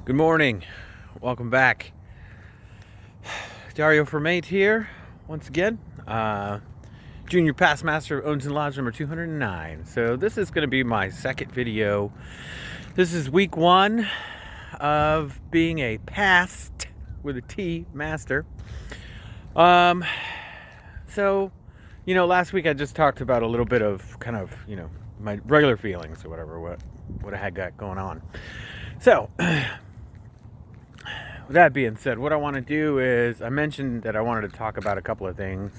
Good morning. Welcome back. Dario Fermate here, once again. Junior Past Master of Owens and Lodge number 209. So this is going to be my second video. This is week one of being a past, with a T, master. So, last week I just talked about a little bit of kind of, my regular feelings or whatever, what I had got going on. So, with that being said, what I want to do is, I mentioned that I wanted to talk about a couple of things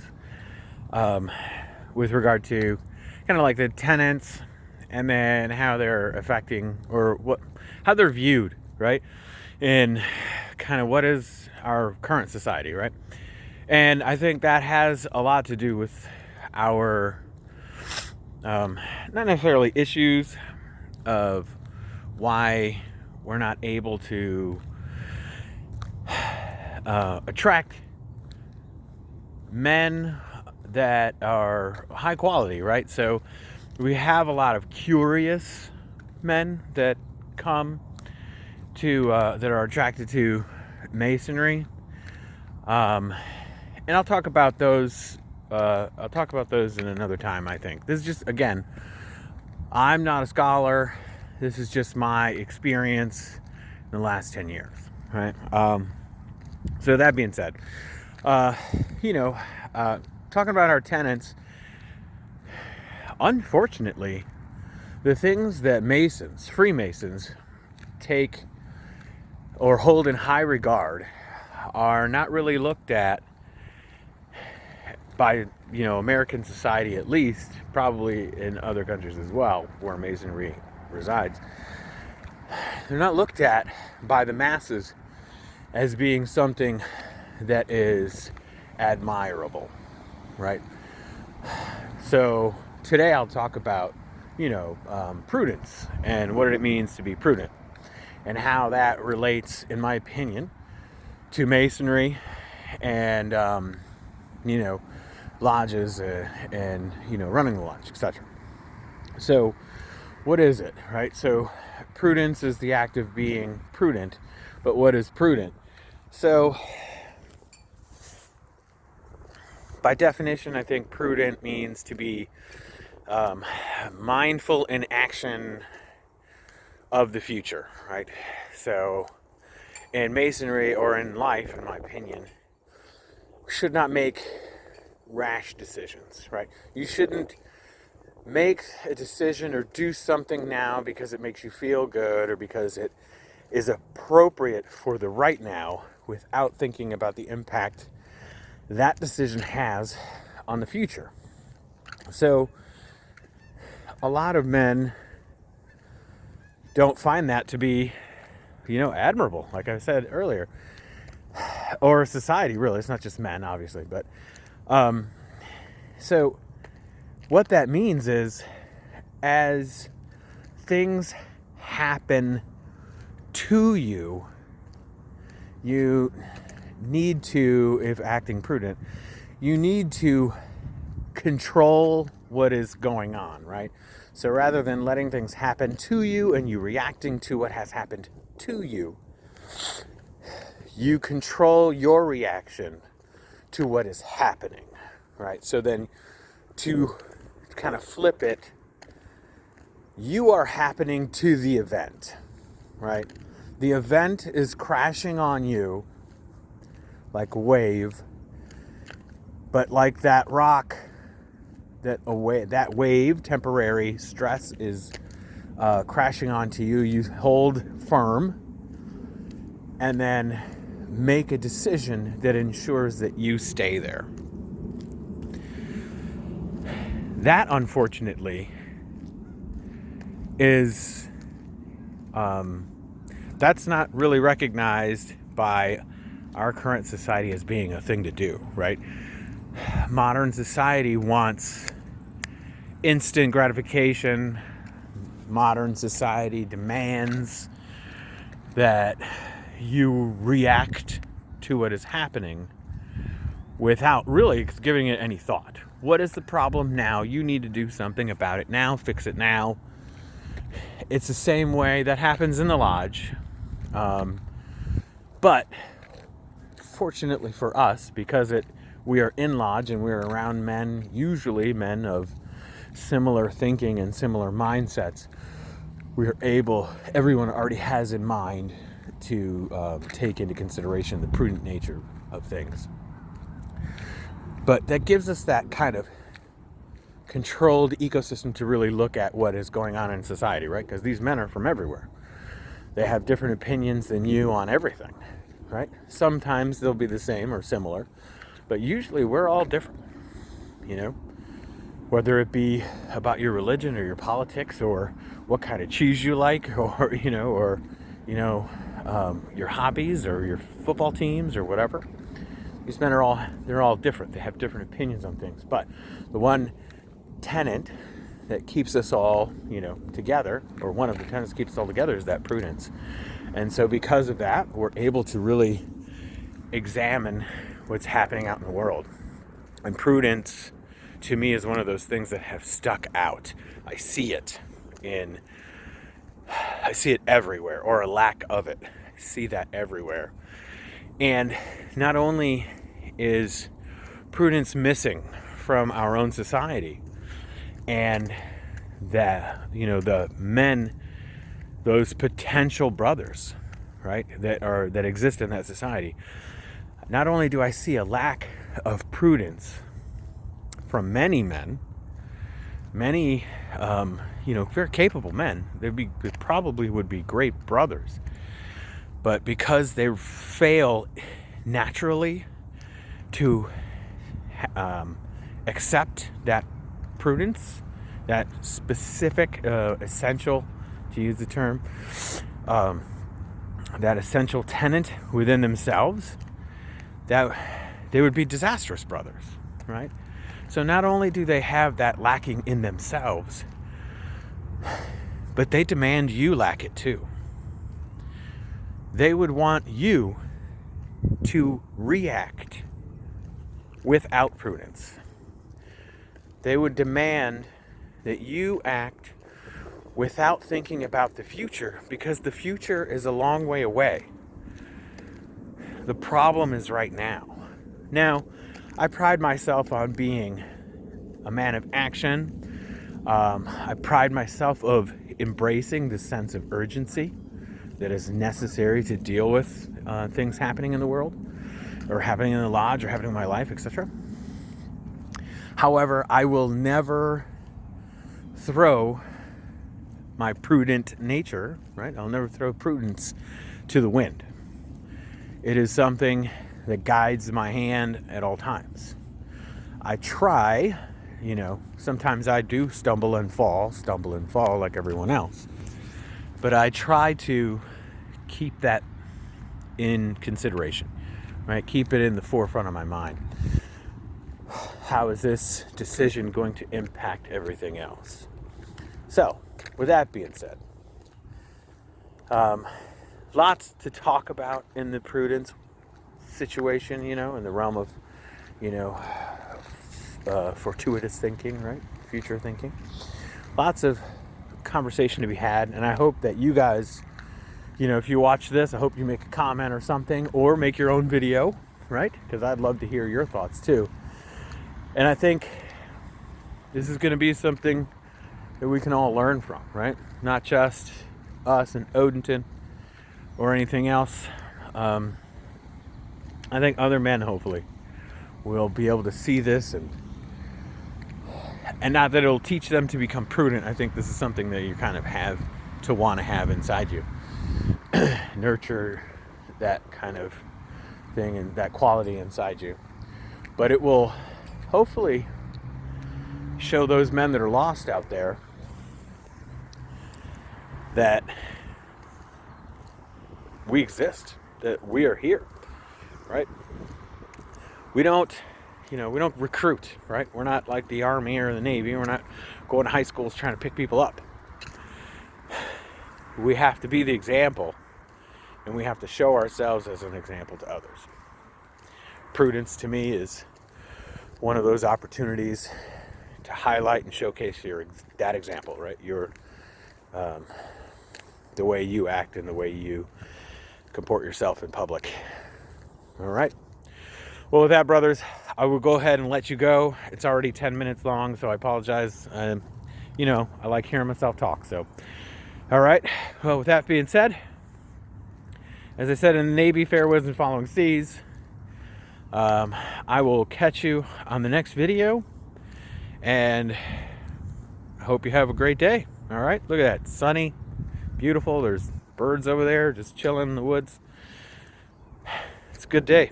with regard to kind of like the tenants and then how they're affecting or how they're viewed, right? In kind of what is our current society, right? And I think that has a lot to do with our, not necessarily issues of why we're not able to attract men that are high quality, right? So we have a lot of curious men that come to that are attracted to masonry, and I'll talk about those. I'll talk about those in another time. I think this is just, again, I'm not a scholar. This is just my experience in the last 10 years, right? So that being said, talking about our tenants, unfortunately, the things that Masons, Freemasons, take or hold in high regard are not really looked at by, American society, at least, probably in other countries as well, where Masonry resides. They're not looked at by the masses as being something that is admirable, right? So today I'll talk about, prudence and what it means to be prudent and how that relates, in my opinion, to masonry and, lodges and, running the lodge, etc. So what is it, right? So prudence is the act of being prudent, but what is prudent? So, by definition, I think prudent means to be mindful in action of the future, right? So, in masonry or in life, in my opinion, we should not make rash decisions, right? You shouldn't make a decision or do something now because it makes you feel good or because it is appropriate for the right now, without thinking about the impact that decision has on the future. So a lot of men don't find that to be, admirable, like I said earlier, or society, really. It's not just men, obviously, but so what that means is, as things happen to you, you need to, if acting prudent, you need to control what is going on, right? So rather than letting things happen to you and you reacting to what has happened to you, you control your reaction to what is happening, right? So then, to kind of flip it, you are happening to the event, right? The event is crashing on you like a wave, but like that rock, that wave, temporary stress is crashing onto you. You hold firm and then make a decision that ensures that you stay there. That, unfortunately, is that's not really recognized by our current society as being a thing to do, right? Modern society wants instant gratification. Modern society demands that you react to what is happening without really giving it any thought. What is the problem now? You need to do something about it now, fix it now. It's the same way that happens in the lodge. But fortunately for us, because we are in lodge and we're around men, usually men of similar thinking and similar mindsets, everyone already has in mind to take into consideration the prudent nature of things. But that gives us that kind of controlled ecosystem to really look at what is going on in society, right? Because these men are from everywhere. They have different opinions than you on everything, right? Sometimes they'll be the same or similar, but usually we're all different, whether it be about your religion or your politics or what kind of cheese you like or your hobbies or your football teams or whatever. These men they're all different. They have different opinions on things, but the one tenet that keeps us all, together, or one of the tenets that keeps us all together, is that prudence. And so because of that, we're able to really examine what's happening out in the world. And prudence, to me, is one of those things that have stuck out. I see it everywhere, or a lack of it. I see that everywhere. And not only is prudence missing from our own society, and that, the men, those potential brothers, right, that exist in that society, not only do I see a lack of prudence from many men, many, very capable men, they probably would be great brothers, but because they fail naturally to accept that prudence, that specific, essential, to use the term, that essential tenet within themselves, that they would be disastrous brothers, right? So not only do they have that lacking in themselves, but they demand you lack it too. They would want you to react without prudence. They would demand that you act without thinking about the future, because the future is a long way away. The problem is right now. Now, I pride myself on being a man of action. I pride myself of embracing the sense of urgency that is necessary to deal with things happening in the world, or happening in the lodge, or happening in my life, etc. However, I will never throw my prudent nature, right? I'll never throw prudence to the wind. It is something that guides my hand at all times. I try, sometimes I do stumble and fall like everyone else. But I try to keep that in consideration, right? Keep it in the forefront of my mind. How is this decision going to impact everything else? So, with that being said, lots to talk about in the prudence situation, in the realm of, fortuitous thinking, right? Future thinking. Lots of conversation to be had, and I hope that you guys, if you watch this, I hope you make a comment or something, or make your own video, right? Because I'd love to hear your thoughts too. And I think this is going to be something that we can all learn from, right? Not just us and Odenton or anything else. I think other men, hopefully, will be able to see this, and not that it'll teach them to become prudent. I think this is something that you kind of have to want to have inside you. Nurture that kind of thing and that quality inside you. But it will hopefully show those men that are lost out there that we exist, that we are here, right? We don't recruit, right? We're not like the Army or the Navy. We're not going to high schools trying to pick people up. We have to be the example, and we have to show ourselves as an example to others. Prudence, to me, is one of those opportunities to highlight and showcase that example, right? The way you act and the way you comport yourself in public. All right. Well, with that, brothers, I will go ahead and let you go. It's already 10 minutes long, so I apologize. You know, I like hearing myself talk. So, all right. Well, with that being said, as I said in the Navy, fair winds and following seas. I will catch you on the next video, and I hope you have a great day. All right. Look at that. Sunny, beautiful. There's birds over there just chilling in the woods. It's a good day.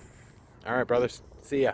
All right, brothers. See ya.